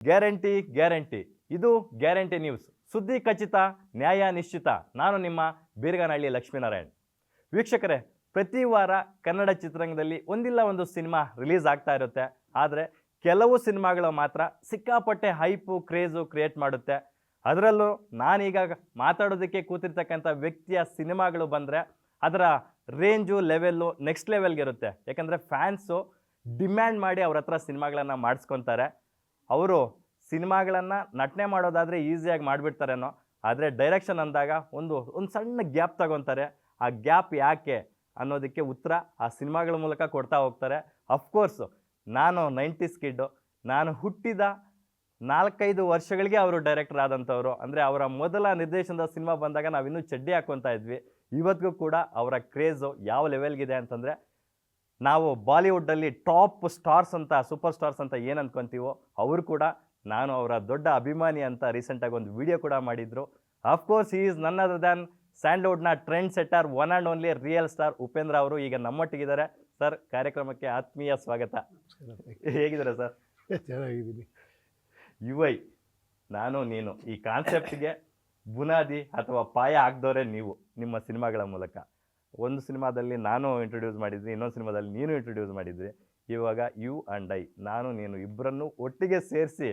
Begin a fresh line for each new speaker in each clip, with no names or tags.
Guarantee guarantee ಇದು guarantee news ಸುದ್ದಿ ಖಚಿತ ನ್ಯಾಯ ನಿಶ್ಚಿತ. ನಾನು ನಿಮ್ಮ ಬೀರ್ಗಾನಹಳ್ಳಿ ಲಕ್ಷ್ಮೀನಾರಾಯಣ್. ವೀಕ್ಷಕರೇ, ಪ್ರತಿ ವಾರ ಕನ್ನಡ ಚಿತ್ರರಂಗದಲ್ಲಿ ಒಂದಿಲ್ಲ ಒಂದು ಸಿನಿಮಾ ರಿಲೀಸ್ ಆಗ್ತಾ ಇರುತ್ತೆ. ಆದರೆ ಕೆಲವು ಸಿನಿಮಾಗಳು ಮಾತ್ರ ಸಿಕ್ಕಾಪಟ್ಟೆ ಹೈಪು ಕ್ರೇಜು ಕ್ರಿಯೇಟ್ ಮಾಡುತ್ತೆ. ಅದರಲ್ಲೂ ನಾನೀಗ ಮಾತಾಡೋದಕ್ಕೆ ಕೂತಿರ್ತಕ್ಕಂಥ ವ್ಯಕ್ತಿಯ ಸಿನಿಮಾಗಳು ಬಂದರೆ ಅದರ ರೇಂಜು ಲೆವೆಲ್ಲು ನೆಕ್ಸ್ಟ್ ಲೆವೆಲ್ಗೆ ಇರುತ್ತೆ. ಯಾಕಂದರೆ ಫ್ಯಾನ್ಸು ಡಿಮ್ಯಾಂಡ್ ಮಾಡಿ ಅವ್ರ ಹತ್ರ ಸಿನಿಮಾಗಳನ್ನು ಮಾಡಿಸ್ಕೊತಾರೆ. ಅವರು ಸಿನಿಮಾಗಳನ್ನು ನಟನೆ ಮಾಡೋದಾದರೆ ಈಸಿಯಾಗಿ ಮಾಡಿಬಿಡ್ತಾರೇನೋ, ಆದರೆ ಡೈರೆಕ್ಷನ್ ಅಂದಾಗ ಒಂದು ಸಣ್ಣ ಗ್ಯಾಪ್ ತಗೊತಾರೆ. ಆ ಗ್ಯಾಪ್ ಯಾಕೆ ಅನ್ನೋದಕ್ಕೆ ಉತ್ತರ ಆ ಸಿನಿಮಾಗಳ ಮೂಲಕ ಕೊಡ್ತಾ ಹೋಗ್ತಾರೆ. ಅಫ್ಕೋರ್ಸು ನಾನು 90s ಕಿಡ್ಡು. ನಾನು ಹುಟ್ಟಿದ 4-5 ವರ್ಷಗಳಿಗೆ ಅವರು ಡೈರೆಕ್ಟರ್ ಆದಂಥವ್ರು. ಅಂದರೆ ಅವರ ಮೊದಲ ನಿರ್ದೇಶನದ ಸಿನಿಮಾ ಬಂದಾಗ ನಾವಿನ್ನೂ ಚಡ್ಡಿ ಹಾಕ್ಕೊತಾ ಇದ್ವಿ. ಇವತ್ತಿಗೂ ಕೂಡ ಅವರ ಕ್ರೇಜು ಯಾವ ಲೆವೆಲ್ಗಿದೆ ಅಂತಂದರೆ, ನಾವು ಬಾಲಿವುಡ್ಡಲ್ಲಿ ಟಾಪ್ ಸ್ಟಾರ್ಸ್ ಅಂತ ಸೂಪರ್ ಸ್ಟಾರ್ಸ್ ಅಂತ ಏನು ಅಂದ್ಕೊತೀವೋ ಅವರು ಕೂಡ ನಾನು ಅವರ ದೊಡ್ಡ ಅಭಿಮಾನಿ ಅಂತ ರೀಸೆಂಟಾಗಿ ಒಂದು ವಿಡಿಯೋ ಕೂಡ ಮಾಡಿದರು. Of course he is none other than ಸ್ಯಾಂಡ್ಲ್ವುಡ್ನ trend setter, one and only real star Upendra ಅವರು ಈಗ ನಮ್ಮೊಟ್ಟಿಗಿದ್ದಾರೆ. ಸರ್, ಕಾರ್ಯಕ್ರಮಕ್ಕೆ ಆತ್ಮೀಯ ಸ್ವಾಗತ. ಹೇಗಿದ್ದಾರೆ ಸರ್?
ಚೆನ್ನಾಗಿದ್ದೀನಿ.
ಯುವೈ ನಾನು ನೀನು ಈ ಕಾನ್ಸೆಪ್ಟ್ಗೆ ಬುನಾದಿ ಅಥವಾ ಪಾಯ ಹಾಕ್ದವರೇ ನೀವು ನಿಮ್ಮ ಸಿನಿಮಾಗಳ ಮೂಲಕ. ಒಂದು ಸಿನಿಮಾದಲ್ಲಿ ನಾನು ಇಂಟ್ರೊಡ್ಯೂಸ್ ಮಾಡಿದ್ವಿ, ಇನ್ನೊಂದು ಸಿನಿಮಾದಲ್ಲಿ ನೀನು ಇಂಟ್ರೊಡ್ಯೂಸ್ ಮಾಡಿದ್ವಿ. ಇವಾಗ ಯು ಆ್ಯಂಡ್ ಐ, ನಾನು ನೀನು ಇಬ್ಬರನ್ನು ಒಟ್ಟಿಗೆ ಸೇರಿಸಿ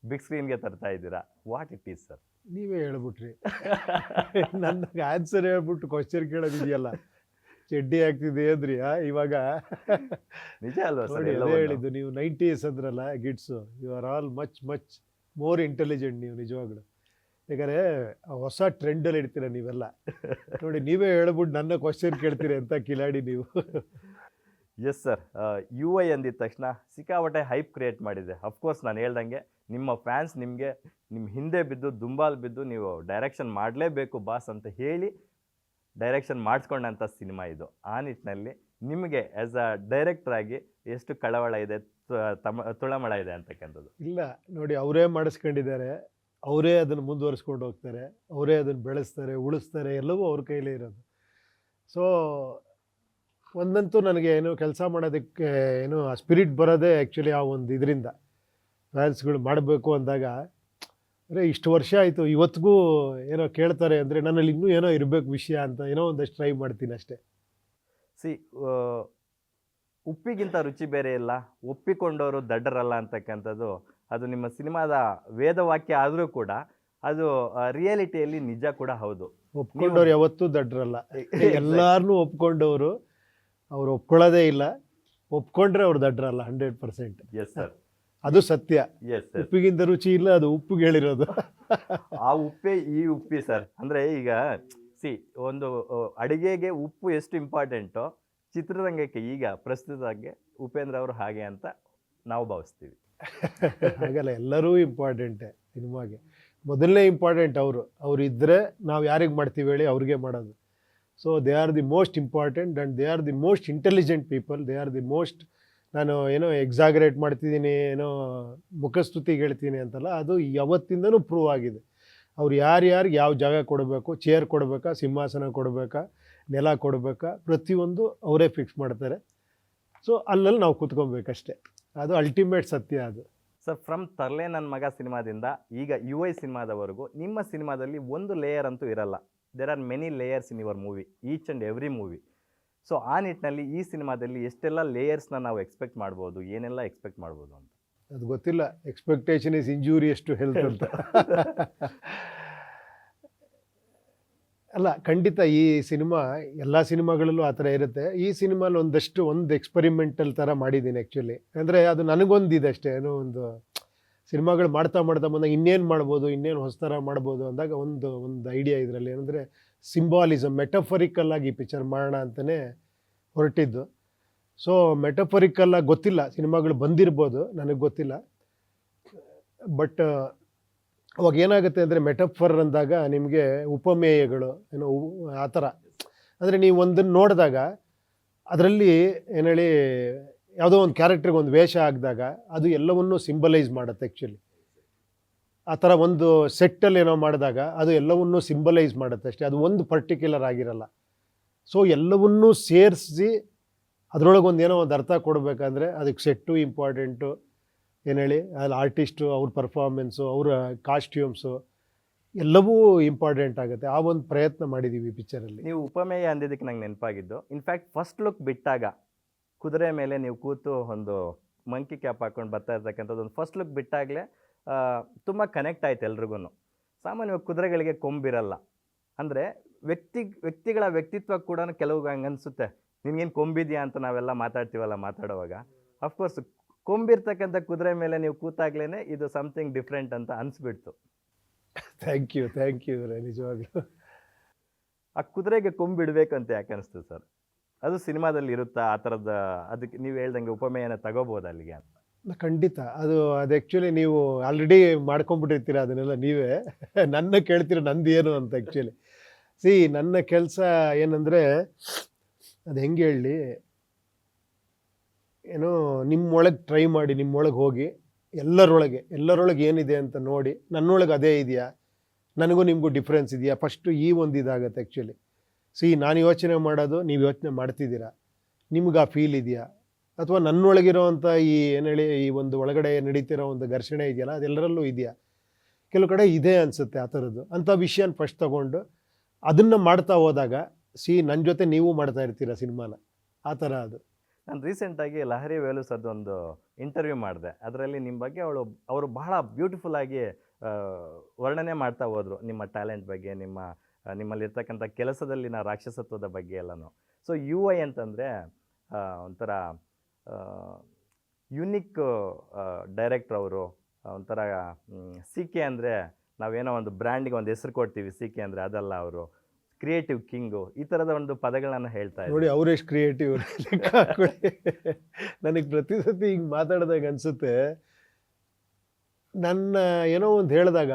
ಬಿಗ್ ಸ್ಕ್ರೀನ್ಗೆ ತರ್ತಾ ಇದ್ದೀರಾ. What it is sir?
ನೀವೇ ಹೇಳ್ಬಿಟ್ರಿ. ನನಗೆ ಆನ್ಸರ್ ಹೇಳ್ಬಿಟ್ಟು ಕ್ವಶನ್ ಕೇಳೋದಿದೆಯಲ್ಲ, ಚಡ್ಡಿ ಆಗ್ತಿದೆ ಅಂದ್ರಿ. ಇವಾಗ
ನಿಜ ಅಲ್ವಾ ಸರ್?
ಹೇಳಿದ್ದು ನೀವು 90s ಅಂದ್ರಲ್ಲ kids, you are all much more intelligent ನೀವು ನಿಜವಾಗ್ಲು. ಯಾಕಂದರೆ ಹೊಸ ಟ್ರೆಂಡಲ್ಲಿ ಇಡ್ತೀರ ನೀವೆಲ್ಲ. ನೋಡಿ, ನೀವೇ ಹೇಳ್ಬಿಟ್ಟು ನನ್ನ ಕ್ವಶನ್ ಕೇಳ್ತೀರಿ ಅಂತ ಕಿಲಾಡಿ ನೀವು.
ಎಸ್ ಸರ್, ಯು ಐ ಅಂದಿದ ತಕ್ಷಣ ಸಿಕ್ಕಾಪಟ್ಟೆ ಹೈಪ್ ಕ್ರಿಯೇಟ್ ಮಾಡಿದೆ. ಅಫ್ಕೋರ್ಸ್ ನಾನು ಹೇಳ್ದಂಗೆ ನಿಮ್ಮ ಫ್ಯಾನ್ಸ್ ನಿಮಗೆ ನಿಮ್ಮ ಹಿಂದೆ ಬಿದ್ದು ದುಂಬಾಲ್ ಬಿದ್ದು ನೀವು ಡೈರೆಕ್ಷನ್ ಮಾಡಲೇಬೇಕು ಬಾಸ್ ಅಂತ ಹೇಳಿ ಡೈರೆಕ್ಷನ್ ಮಾಡಿಸ್ಕೊಂಡಂಥ ಸಿನಿಮಾ ಇದು. ಆ ನಿಟ್ಟಿನಲ್ಲಿ ನಿಮಗೆ ಆ್ಯಸ್ ಅ ಡೈರೆಕ್ಟರ್ ಆಗಿ ಎಷ್ಟು ಕಳವಳ ಇದೆ, ತುಳಮಳ ಇದೆ ಅಂತಕ್ಕಂಥದ್ದು?
ಇಲ್ಲ ನೋಡಿ, ಅವರೇ ಮಾಡಿಸ್ಕೊಂಡಿದ್ದಾರೆ, ಅವರೇ ಅದನ್ನು ಮುಂದುವರಿಸ್ಕೊಂಡು ಹೋಗ್ತಾರೆ, ಅವರೇ ಅದನ್ನು ಬೆಳೆಸ್ತಾರೆ, ಉಳಿಸ್ತಾರೆ, ಎಲ್ಲವೂ ಅವ್ರ ಕೈಲೇ ಇರೋದು. ಸೊ ಒಂದಂತೂ ನನಗೆ ಏನು ಕೆಲಸ ಮಾಡೋದಕ್ಕೆ ಏನು ಆ ಸ್ಪಿರಿಟ್ ಬರೋದೇ ಆ್ಯಕ್ಚುಲಿ ಆ ಒಂದು ಇದರಿಂದ. ಫ್ಯಾನ್ಸ್ಗಳು ಮಾಡಬೇಕು ಅಂದಾಗ, ಅಂದರೆ ಇಷ್ಟು ವರ್ಷ ಆಯಿತು, ಇವತ್ತಿಗೂ ಏನೋ ಕೇಳ್ತಾರೆ ಅಂದರೆ ನನ್ನಲ್ಲಿ ಇನ್ನೂ ಏನೋ ಇರಬೇಕು ವಿಷಯ ಅಂತ ಏನೋ ಒಂದಷ್ಟು ಟ್ರೈ ಮಾಡ್ತೀನಿ ಅಷ್ಟೇ.
ಉಪ್ಪಿಗಿಂತ ರುಚಿ ಬೇರೆ ಇಲ್ಲ, ಒಪ್ಪಿಕೊಂಡವರು ದಡ್ಡರಲ್ಲ ಅಂತಕ್ಕಂಥದ್ದು ಅದು ನಿಮ್ಮ ಸಿನಿಮಾದ ವೇದವಾಕ್ಯ ಆದರೂ ಕೂಡ ಅದು ರಿಯಾಲಿಟಿಯಲ್ಲಿ ನಿಜ ಕೂಡ ಹೌದು.
ಒಪ್ಕೊಂಡವ್ರು ಯಾವತ್ತೂ ದಡ್ಡರಲ್ಲ. ಎಲ್ಲಾರನ್ನೂ ಒಪ್ಕೊಂಡವರು ಅವ್ರು ಒಪ್ಕೊಳ್ಳೋದೇ ಇಲ್ಲ, ಒಪ್ಕೊಂಡ್ರೆ ಅವ್ರು ದಡ್ಡರಲ್ಲ 100%.
ಎಸ್ ಸರ್,
ಅದು ಸತ್ಯ.
ಎಸ್ ಸರ್,
ಉಪ್ಪಿಗಿಂತ ರುಚಿ ಇಲ್ಲ, ಅದು ಉಪ್ಪಿಗೆ ಹೇಳಿರೋದು.
ಆ ಉಪ್ಪೇ ಈ ಉಪ್ಪಿ ಸರ್. ಅಂದರೆ ಈಗ ಒಂದು ಅಡುಗೆಗೆ ಉಪ್ಪು ಎಷ್ಟು ಇಂಪಾರ್ಟೆಂಟು, ಚಿತ್ರರಂಗಕ್ಕೆ ಈಗ ಪ್ರಸ್ತುತಕ್ಕೆ ಉಪೇಂದ್ರ ಅವರು ಹಾಗೆ ಅಂತ ನಾವು ಭಾವಿಸ್ತೀವಿ.
ಹಾಗಲ್ಲ, ಎಲ್ಲರೂ ಇಂಪಾರ್ಟೆಂಟೇ ಸಿನಿಮಾಗೆ. ಮೊದಲನೇ ಇಂಪಾರ್ಟೆಂಟ್ ಅವರು ಇದ್ದರೆ ನಾವು ಯಾರಿಗೆ ಮಾಡ್ತೀವಿ ಹೇಳಿ, ಅವ್ರಿಗೆ ಮಾಡೋದು. So they are the most important and they are the most intelligent people. They are the most, ನಾನು ಏನೋ ಎಕ್ಸಾಗರೇಟ್ ಮಾಡ್ತಿದ್ದೀನಿ, ಏನೋ ಮುಖಸ್ತುತಿಗೆ ಹೇಳ್ತೀನಿ ಅಂತಲ್ಲ, ಅದು ಯಾವತ್ತಿಂದನೂ ಪ್ರೂವ್ ಆಗಿದೆ. ಅವ್ರು ಯಾರ್ಯಾರಿಗೆ ಯಾವ ಜಾಗ ಕೊಡಬೇಕು, ಚೇರ್ ಕೊಡಬೇಕಾ, ಸಿಂಹಾಸನ ಕೊಡಬೇಕಾ, ನೆಲ ಕೊಡಬೇಕಾ, ಪ್ರತಿಯೊಂದು ಅವರೇ ಫಿಕ್ಸ್ ಮಾಡ್ತಾರೆ. ಸೊ ಅಲ್ಲಲ್ಲಿ ನಾವು ಕೂತ್ಕೊಬೇಕಷ್ಟೆ, ಅದು ಅಲ್ಟಿಮೇಟ್ ಸತ್ಯ ಅದು.
ಸರ್, ಫ್ರಮ್ ತರ್ಲೆ ನನ್ನ ಮಗ ಸಿನಿಮಾದಿಂದ ಈಗ ಯು ಐ ಸಿನಿಮಾದವರೆಗೂ ನಿಮ್ಮ ಸಿನಿಮಾದಲ್ಲಿ ಒಂದು ಲೇಯರ್ ಅಂತೂ ಇರಲ್ಲ. There are many layers in your movie, each and every movie. So ಆ ನಿಟ್ಟಿನಲ್ಲಿ ಈ ಸಿನಿಮಾದಲ್ಲಿ ಎಷ್ಟೆಲ್ಲ ಲೇಯರ್ಸ್ನ ನಾವು ಎಕ್ಸ್ಪೆಕ್ಟ್ ಮಾಡ್ಬೋದು, ಏನೆಲ್ಲ ಎಕ್ಸ್ಪೆಕ್ಟ್ ಮಾಡ್ಬೋದು ಅಂತ?
ಅದು ಗೊತ್ತಿಲ್ಲ. Expectation is injurious to health ಅಂತ. ಅಲ್ಲ, ಖಂಡಿತ ಈ ಸಿನಿಮಾ ಎಲ್ಲ ಸಿನಿಮಾಗಳಲ್ಲೂ ಆ ಥರ ಇರುತ್ತೆ. ಈ ಸಿನಿಮಾಲಿ ಒಂದು ಎಕ್ಸ್ಪರಿಮೆಂಟಲ್ ಥರ ಮಾಡಿದ್ದೀನಿ ಆ್ಯಕ್ಚುಲಿ. ಅಂದರೆ ಅದು ನನಗೊಂದಿದೆ ಅಷ್ಟೇ, ಏನೋ ಒಂದು ಸಿನಿಮಾಗಳು ಮಾಡ್ತಾ ಬಂದಾಗ ಇನ್ನೇನು ಮಾಡ್ಬೋದು, ಇನ್ನೇನು ಹೊಸ ಥರ ಮಾಡ್ಬೋದು ಅಂದಾಗ ಒಂದು ಐಡಿಯಾ ಇದರಲ್ಲಿ ಏನಂದರೆ ಸಿಂಬಾಲಿಸಮ್, ಮೆಟಫರಿಕಲ್ ಆಗಿ ಈ ಪಿಕ್ಚರ್ ಮಾಡೋಣ ಅಂತಲೇ ಹೊರಟಿದ್ದು. ಸೊ ಮೆಟಫರಿಕಲ್ಲಾಗಿ ಗೊತ್ತಿಲ್ಲ, ಸಿನಿಮಾಗಳು ಬಂದಿರ್ಬೋದು, ನನಗೆ ಗೊತ್ತಿಲ್ಲ. ಬಟ್ ಅವಾಗ ಏನಾಗುತ್ತೆ ಅಂದರೆ, ಮೆಟಫರ್ ಅಂದಾಗ ನಿಮಗೆ ಉಪಮೇಯಗಳು ಏನೋ ಆ ಥರ, ಅಂದರೆ ನೀವು ಒಂದನ್ನು ನೋಡಿದಾಗ ಅದರಲ್ಲಿ ಏನು ಹೇಳಿ, ಯಾವುದೋ ಒಂದು ಕ್ಯಾರೆಕ್ಟ್ರಿಗೆ ಒಂದು ವೇಷ ಹಾಕಿದಾಗ ಅದು ಎಲ್ಲವನ್ನೂ ಸಿಂಬಲೈಸ್ ಮಾಡುತ್ತೆ ಆ್ಯಕ್ಚುಲಿ. ಆ ಥರ ಒಂದು ಸೆಟ್ಟಲ್ಲಿ ಏನೋ ಮಾಡಿದಾಗ ಅದು ಎಲ್ಲವನ್ನೂ ಸಿಂಬಲೈಸ್ ಮಾಡುತ್ತೆ ಅಷ್ಟೇ, ಅದು ಒಂದು ಪರ್ಟಿಕ್ಯುಲರ್ ಆಗಿರಲ್ಲ. ಸೊ ಎಲ್ಲವನ್ನೂ ಸೇರಿಸಿ ಅದರೊಳಗೆ ಒಂದು ಏನೋ ಒಂದು ಅರ್ಥ ಕೊಡಬೇಕಂದ್ರೆ ಅದಕ್ಕೆ ಸೆಟ್ಟು ಇಂಪಾರ್ಟೆಂಟು, ಏನು ಹೇಳಿ, ಅಲ್ಲಿ ಆರ್ಟಿಸ್ಟು, ಅವ್ರ ಪರ್ಫಾರ್ಮೆನ್ಸು, ಅವರ ಕಾಸ್ಟ್ಯೂಮ್ಸು ಎಲ್ಲವೂ ಇಂಪಾರ್ಟೆಂಟ್ ಆಗುತ್ತೆ. ಆ ಒಂದು ಪ್ರಯತ್ನ ಮಾಡಿದ್ದೀವಿ ಪಿಕ್ಚರಲ್ಲಿ.
ನೀವು ಉಪಮೇಯ ಅಂದಿದ್ದಕ್ಕೆ ನಂಗೆ ನೆನಪಾಗಿದ್ದು, ಇನ್ಫ್ಯಾಕ್ಟ್ ಫಸ್ಟ್ ಲುಕ್ ಬಿಟ್ಟಾಗ ಕುದುರೆ ಮೇಲೆ ನೀವು ಕೂತು ಒಂದು ಮಂಕಿ ಕ್ಯಾಪ್ ಹಾಕೊಂಡು ಬರ್ತಾ ಇರ್ತಕ್ಕಂಥದ್ದು ಒಂದು ಫಸ್ಟ್ ಲುಕ್ ಬಿಟ್ಟಾಗಲೇ ತುಂಬ ಕನೆಕ್ಟ್ ಆಯ್ತು ಎಲ್ರಿಗೂ. ಸಾಮಾನ್ಯವಾಗಿ ಕುದುರೆಗಳಿಗೆ ಕೊಂಬಿರಲ್ಲ, ಅಂದರೆ ವ್ಯಕ್ತಿಗಳ ವ್ಯಕ್ತಿತ್ವ ಕೂಡ ಕೆಲವು ಹಂಗೆ ಅನಿಸುತ್ತೆ. ನಿನ್ಗೇನು ಕೊಂಬಿದೆಯಾ ಅಂತ ನಾವೆಲ್ಲ ಮಾತಾಡುವಾಗ ಅಫ್ಕೋರ್ಸ್ ಕೊಂಬಿರ್ತಕ್ಕಂಥ ಕುದುರೆ ಮೇಲೆ ನೀವು ಕೂತಾಗ್ಲೇ ಇದು ಸಮಥಿಂಗ್ ಡಿಫ್ರೆಂಟ್ ಅಂತ ಅನಿಸ್ಬಿಡ್ತು.
ಥ್ಯಾಂಕ್ ಯು ನಿಜವಾಗ್ಲೂ.
ಆ ಕುದುರೆಗೆ ಕೊಂಬಿಡಬೇಕು ಅಂತ ಯಾಕೆ ಅನಿಸ್ತು ಸರ್? ಅದು ಸಿನಿಮಾದಲ್ಲಿ ಇರುತ್ತಾ ಆ ಥರದ? ಅದಕ್ಕೆ ನೀವು ಹೇಳ್ದಂಗೆ ಉಪಮೇಯನ ತಗೋಬೋದು ಅಲ್ಲಿಗೆ ಅಂತ?
ಖಂಡಿತ. ಅದು ಆ್ಯಕ್ಚುಲಿ ನೀವು ಆಲ್ರೆಡಿ ಮಾಡ್ಕೊಂಡ್ಬಿಟ್ಟಿರ್ತೀರ ಅದನ್ನೆಲ್ಲ ನೀವೇ. ನನ್ನ ಕೇಳ್ತೀರ ನಂದು ಏನು ಅಂತ. ಆ್ಯಕ್ಚುಲಿ ನನ್ನ ಕೆಲಸ ಏನಂದರೆ, ಅದು ಹೆಂಗೆ ಹೇಳಲಿ, ಏನೋ ನಿಮ್ಮೊಳಗೆ ಟ್ರೈ ಮಾಡಿ, ನಿಮ್ಮೊಳಗೆ ಹೋಗಿ ಎಲ್ಲರೊಳಗೆ ಏನಿದೆ ಅಂತ ನೋಡಿ, ನನ್ನೊಳಗೆ ಅದೇ ಇದೆಯಾ, ನನಗೂ ನಿಮಗೂ ಡಿಫ್ರೆನ್ಸ್ ಇದೆಯಾ, ಫಸ್ಟು ಈ ಒಂದು ಇದಾಗತ್ತೆ. ಆ್ಯಕ್ಚುಲಿ ನಾನು ಯೋಚನೆ ಮಾಡೋದು ನೀವು ಯೋಚನೆ ಮಾಡ್ತಿದ್ದೀರಾ, ನಿಮ್ಗೆ ಆ ಫೀಲ್ ಇದೆಯಾ, ಅಥವಾ ನನ್ನೊಳಗಿರೋವಂಥ ಈ ಏನು ಹೇಳಿ ಈ ಒಂದು ಒಳಗಡೆ ನಡೀತಿರೋ ಒಂದು ಘರ್ಷಣೆ ಇದೆಯಲ್ಲ, ಅದೆಲ್ಲರಲ್ಲೂ ಇದೆಯಾ. ಕೆಲವು ಕಡೆ ಇದೆ ಅನಿಸುತ್ತೆ ಆ ಥರದ್ದು. ಅಂಥ ವಿಷಯನ ಫಸ್ಟ್ ತೊಗೊಂಡು ಅದನ್ನು ಮಾಡ್ತಾ ಹೋದಾಗ ನನ್ನ ಜೊತೆ ನೀವು ಮಾಡ್ತಾ ಇರ್ತೀರ ಸಿನಿಮಾನ, ಆ ಥರ ಅದು.
ನಾನು ರೀಸೆಂಟಾಗಿ ಲಹರಿ ವೇಲು ಸರ್ದೊಂದು ಇಂಟರ್ವ್ಯೂ ಮಾಡಿದೆ. ಅದರಲ್ಲಿ ನಿಮ್ಮ ಬಗ್ಗೆ ಅವರು ಬಹಳ ಬ್ಯೂಟಿಫುಲ್ಲಾಗಿ ವರ್ಣನೆ ಮಾಡ್ತಾ ಹೋದರು, ನಿಮ್ಮ ಟ್ಯಾಲೆಂಟ್ ಬಗ್ಗೆ, ನಿಮ್ಮಲ್ಲಿರ್ತಕ್ಕಂಥ ಕೆಲಸದಲ್ಲಿನ ರಾಕ್ಷಸತ್ವದ ಬಗ್ಗೆ ಎಲ್ಲನೂ. ಸೊ UI ಅಂತಂದರೆ ಒಂಥರ ಯುನಿಕ್ ಡೈರೆಕ್ಟ್ರ್ ಅವರು. ಒಂಥರ CK ಅಂದರೆ ನಾವೇನೋ ಒಂದು ಬ್ರ್ಯಾಂಡಿಗೆ ಒಂದು ಹೆಸರು ಕೊಡ್ತೀವಿ, CK ಅಂದರೆ ಅದಲ್ಲ, ಅವರು ಕ್ರಿಯೇಟಿವ್ ಕಿಂಗು, ಈ ಥರದ ಒಂದು ಪದಗಳನ್ನು ಹೇಳ್ತಾ ಇದ್ದಾರೆ.
ನೋಡಿ ಅವರೆಷ್ಟು ಕ್ರಿಯೇಟಿವ್. ನನಗೆ ಪ್ರತಿ ಸತಿ ಹಿಂಗೆ ಮಾತಾಡಿದಾಗ ಅನಿಸುತ್ತೆ, ನನ್ನ ಏನೋ ಒಂದು ಹೇಳಿದಾಗ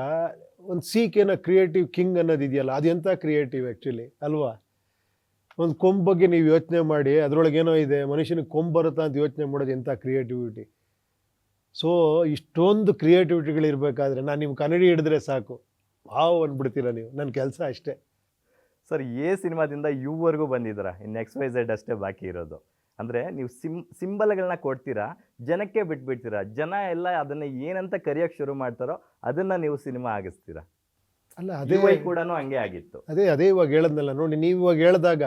ಒಂದು CKನ ಕ್ರಿಯೇಟಿವ್ ಕಿಂಗ್ ಅನ್ನೋದು ಇದೆಯಲ್ಲ, ಅದೆಂಥ ಕ್ರಿಯೇಟಿವ್ ಆ್ಯಕ್ಚುಲಿ ಅಲ್ವಾ. ಒಂದು ಕೊಂಬ್ ಬಗ್ಗೆ ನೀವು ಯೋಚನೆ ಮಾಡಿ, ಅದರೊಳಗೇನೋ ಇದೆ, ಮನುಷ್ಯನಿಗೆ ಕೊಂಬ್ ಬರುತ್ತಾ ಅಂತ ಯೋಚನೆ ಮಾಡೋದು ಎಂಥ ಕ್ರಿಯೇಟಿವಿಟಿ. ಸೊ ಇಷ್ಟೊಂದು ಕ್ರಿಯೇಟಿವಿಟಿಗಳಿರಬೇಕಾದ್ರೆ ನಾನು ನಿಮ್ಮ ಕನ್ನಡಿ ಹಿಡಿದ್ರೆ ಸಾಕು, ವಾವ್ ಅಂದ್ಬಿಡ್ತೀರ ನೀವು. ನನ್ನ ಕೆಲಸ ಅಷ್ಟೇ
ಸರ್. ಸಿನಿಮಾದಿಂದ ಯುವರೆಗೂ ಬಂದಿದ್ದೀರಾ, ಇನ್ನು XYZ ಅಷ್ಟೇ ಬಾಕಿ ಇರೋದು. ಅಂದರೆ ನೀವು ಸಿಂಬಲ್ಗಳನ್ನ ಕೊಡ್ತೀರಾ, ಜನಕ್ಕೆ ಬಿಟ್ಬಿಡ್ತೀರಾ, ಜನ ಎಲ್ಲ ಅದನ್ನು ಏನಂತ ಕರೆಯೋಕ್ಕೆ ಶುರು ಮಾಡ್ತಾರೋ ಅದನ್ನು ನೀವು ಸಿನಿಮಾ ಆಗಿಸ್ತೀರಾ.
ಅಲ್ಲ, ಅದೇ
ಕೂಡ ಹಂಗೆ ಆಗಿತ್ತು.
ಅದೇ ಇವಾಗ ಹೇಳದ್ನಲ್ಲ ನೋಡಿ, ನೀವು ಇವಾಗ ಹೇಳಿದಾಗ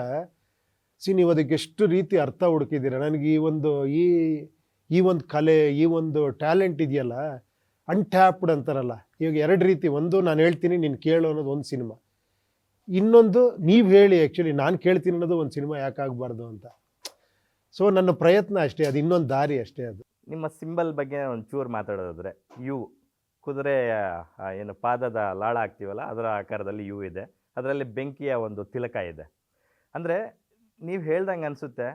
ನೀವು ಅದಕ್ಕೆ ಎಷ್ಟು ರೀತಿ ಅರ್ಥ ಹುಡುಕಿದ್ದೀರಾ. ನನಗೆ ಈ ಒಂದು ಕಲೆ, ಈ ಒಂದು ಟ್ಯಾಲೆಂಟ್ ಇದೆಯಲ್ಲ, ಅನ್ಟ್ಯಾಪ್ಡ್ ಅಂತಾರಲ್ಲ, ಇವಾಗ ಎರಡು ರೀತಿ. ಒಂದು ನಾನು ಹೇಳ್ತೀನಿ ನೀನು ಕೇಳು ಅನ್ನೋದು ಒಂದು ಸಿನಿಮಾ, ಇನ್ನೊಂದು ನೀವು ಹೇಳಿ ಆ್ಯಕ್ಚುಲಿ ನಾನು ಕೇಳ್ತೀನಿ ಅನ್ನೋದು ಒಂದು ಸಿನಿಮಾ. ಯಾಕಾಗಬಾರ್ದು ಅಂತ. ಸೊ ನನ್ನ ಪ್ರಯತ್ನ ಅಷ್ಟೇ, ಅದು ಇನ್ನೊಂದು ದಾರಿ ಅಷ್ಟೇ. ಅದು
ನಿಮ್ಮ ಸಿಂಬಲ್ ಬಗ್ಗೆ ಒಂಚೂರು ಮಾತಾಡೋದಾದರೆ, ಕುದುರೆ ಏನು ಪಾದದ ಲಾಳ ಹಾಕ್ತೀವಲ್ಲ ಅದರ ಆಕಾರದಲ್ಲಿ ಇದೆ, ಅದರಲ್ಲಿ ಬೆಂಕಿಯ ಒಂದು ತಿಲಕ ಇದೆ. ಅಂದರೆ ನೀವು ಹೇಳ್ದಂಗೆ ಅನಿಸುತ್ತೆ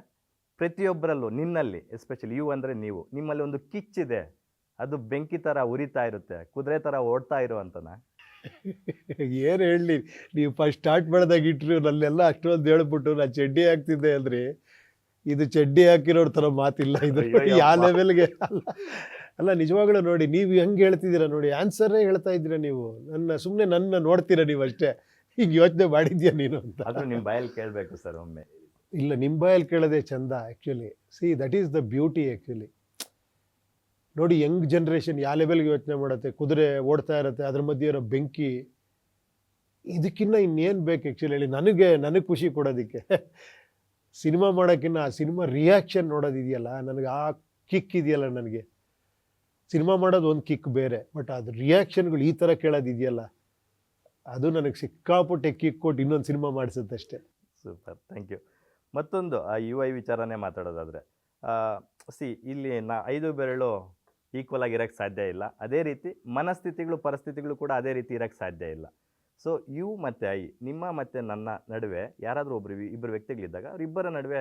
ಪ್ರತಿಯೊಬ್ಬರಲ್ಲೂ, ನಿನ್ನಲ್ಲಿ ಎಸ್ಪೆಷಲಿ ಅಂದರೆ ನಿಮ್ಮಲ್ಲಿ ಒಂದು ಕಿಚ್ಚಿದೆ, ಅದು ಬೆಂಕಿ ಥರ ಉರಿತಾ ಇರುತ್ತೆ, ಕುದುರೆ ಥರ ಓಡ್ತಾ ಇರುವಂತನ.
ಏನು ಹೇಳಲಿ, ನೀವು ಫಸ್ಟ್ ಸ್ಟಾರ್ಟ್ ಮಾಡಿದಾಗ ಇಟ್ರು ನಲ್ಲೆಲ್ಲ ಅಷ್ಟೊಂದು ಹೇಳ್ಬಿಟ್ಟು ನಾನು ಚಡ್ಡಿ ಹಾಕ್ತಿದ್ದೆ ಅಂದರೆ, ಇದು ಚಡ್ಡಿ ಹಾಕಿರೋರ ಥರ ಮಾತಿಲ್ಲ ಇದು. ಯಾವ ಲೆವೆಲ್ಗೆ ಅಲ್ಲ ನಿಜವಾಗ್ಲೂ ನೋಡಿ, ನೀವು ಹೆಂಗೆ ಹೇಳ್ತಿದ್ದೀರಾ ನೋಡಿ, ಆನ್ಸರೇ ಹೇಳ್ತಾ ಇದ್ದೀರಾ ನೀವು. ಸುಮ್ಮನೆ ನನ್ನ ನೋಡ್ತೀರಾ ನೀವು ಅಷ್ಟೇ, ಈಗ ಯೋಚನೆ ಮಾಡಿದ್ಯಾ ನೀನು ಅಂತ.
ಅದು ನಿಮ್ಮ ಬಾಯಲ್ಲಿ ಕೇಳಬೇಕು ಸರ್ ಒಮ್ಮೆ.
ಇಲ್ಲ, ನಿಮ್ಮ ಬಾಯಲ್ಲಿ ಕೇಳೋದೇ ಚಂದ actually. That is the beauty actually. ನೋಡಿ ಯಂಗ್ ಜನ್ರೇಷನ್ ಯಾವ ಲೆವೆಲ್ಗೆ ಯೋಚನೆ ಮಾಡುತ್ತೆ, ಕುದುರೆ ಓಡ್ತಾ ಇರುತ್ತೆ, ಅದ್ರ ಮಧ್ಯೆ ಇರೋ ಬೆಂಕಿ, ಇದಕ್ಕಿನ್ನ ಇನ್ನೇನು ಬೇಕು ಆ್ಯಕ್ಚುಲಿ ಹೇಳಿ. ನನಗೆ ಖುಷಿ ಕೊಡೋದಕ್ಕೆ ಸಿನಿಮಾ ಮಾಡೋಕ್ಕಿನ್ನ ಆ ಸಿನಿಮಾ ರಿಯಾಕ್ಷನ್ ನೋಡೋದಿದೆಯಲ್ಲ, ನನಗೆ ಆ ಕಿಕ್ ಇದೆಯಲ್ಲ. ನನಗೆ ಸಿನಿಮಾ ಮಾಡೋದು ಒಂದು ಕಿಕ್ ಬೇರೆ, ಬಟ್ ಅದು ರಿಯಾಕ್ಷನ್ಗಳು ಈ ಥರ ಕೇಳೋದಿದೆಯಲ್ಲ, ಅದು ನನಗೆ ಸಿಕ್ಕಾಪಟ್ಟೆ ಕಿಕ್ ಕೊಟ್ಟು ಇನ್ನೊಂದು ಸಿನಿಮಾ ಮಾಡಿಸುತ್ತೆ ಅಷ್ಟೇ.
Super, thank you. ಮತ್ತೊಂದು ಆ UI ವಿಚಾರನೇ ಮಾತಾಡೋದಾದರೆ, ಇಲ್ಲಿ 5 ಬೆರಳು ಈಕ್ವಲ್ ಆಗಿರೋಕ್ಕೆ ಸಾಧ್ಯ ಇಲ್ಲ. ಅದೇ ರೀತಿ ಮನಸ್ಥಿತಿಗಳು, ಪರಿಸ್ಥಿತಿಗಳು ಕೂಡ ಅದೇ ರೀತಿ ಇರೋಕ್ಕೆ ಸಾಧ್ಯ ಇಲ್ಲ. ಸೊ ಯು ಮತ್ತು ನಿಮ್ಮ ಮತ್ತು ನನ್ನ ನಡುವೆ ಯಾರಾದರೂ ಇಬ್ಬರು ವ್ಯಕ್ತಿಗಳಿದ್ದಾಗ ಅವರಿಬ್ಬರ ನಡುವೆ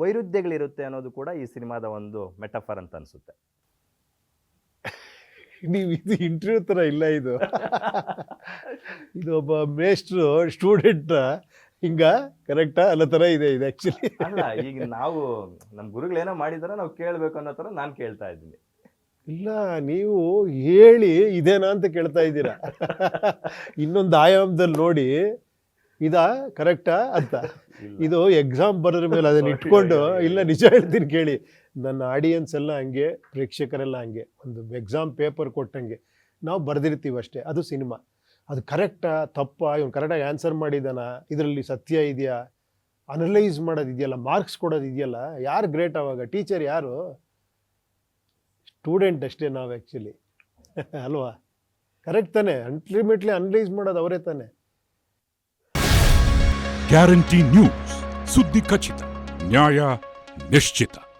ವೈರುಧ್ಯಗಳಿರುತ್ತೆ ಅನ್ನೋದು ಕೂಡ ಈ ಸಿನಿಮಾದ ಒಂದು ಮೆಟಫರ್ ಅಂತ ಅನಿಸುತ್ತೆ.
ನೀವು ಇದು ಇಂಟರ್ವ್ಯೂ ಥರ ಇಲ್ಲ, ಇದು ಒಬ್ಬ ಮೇಸ್ಟ್ರು ಸ್ಟೂಡೆಂಟ್ ಹಿಂಗ ಕರೆಕ್ಟಾ ಅನ್ನೋ ಥರ ಇದೆ ಇದು ಆ್ಯಕ್ಚುಲಿ.
ಅಲ್ಲ, ಈಗ ನಾವು ನಮ್ಮ ಗುರುಗಳೇನೋ ಮಾಡಿದಾರೆ, ನಾವು ಕೇಳಬೇಕು ಅನ್ನೋ ಥರ ನಾನು ಕೇಳ್ತಾ ಇದ್ದೀನಿ.
ಇಲ್ಲ, ನೀವು ಹೇಳಿ ಇದೇನಾ ಅಂತ ಕೇಳ್ತಾ ಇದ್ದೀರಾ. ಇನ್ನೊಂದು ಆಯಾಮದಲ್ಲಿ ನೋಡಿ ಇದಾ ಕರೆಕ್ಟಾ ಅಂತ. ಇದು ಎಕ್ಸಾಮ್ ಬರೋದ್ರ ಮೇಲೆ ಅದನ್ನ ಇಟ್ಕೊಂಡು, ಇಲ್ಲ ನಿಜ ಹೇಳ್ತೀನಿ ಕೇಳಿ, ನನ್ನ ಆಡಿಯನ್ಸ್ ಎಲ್ಲ ಹಂಗೆ, ಪ್ರೇಕ್ಷಕರೆಲ್ಲ ಹಂಗೆ. ಒಂದು ಎಕ್ಸಾಮ್ ಪೇಪರ್ ಕೊಟ್ಟಂಗೆ ನಾವು ಬರೆದಿರ್ತೀವಿ ಅಷ್ಟೇ, ಅದು ಸಿನಿಮಾ. ಅದು ಕರೆಕ್ಟಾ ತಪ್ಪಾ, ಇವನು ಕರೆಕ್ಟಾಗಿ ಆನ್ಸರ್ ಮಾಡಿದಾನ, ಇದರಲ್ಲಿ ಸತ್ಯ ಇದೆಯಾ, ಅನಲೈಸ್ ಮಾಡೋದಿದೆಯಲ್ಲ, ಮಾರ್ಕ್ಸ್ ಕೊಡೋದಿದೆಯಲ್ಲ, ಯಾರು ಗ್ರೇಟ್ ಆವಾಗ? ಟೀಚರ್ ಯಾರು? ಸ್ಟೂಡೆಂಟ್ ಅಷ್ಟೇ ನಾವು ಆ್ಯಕ್ಚುಲಿ. ಅಲ್ವಾ? ಕರೆಕ್ಟ್ ತಾನೆ? ಅಲ್ಟಿಮೇಟ್ಲಿ ಅನಲೈಸ್ ಮಾಡೋದು ಅವರೇ ತಾನೆ.
ಗ್ಯಾರಂಟಿ ನ್ಯೂಸ್, ಸುದ್ದಿ ಖಚಿತ, ನ್ಯಾಯ ನಿಶ್ಚಿತ.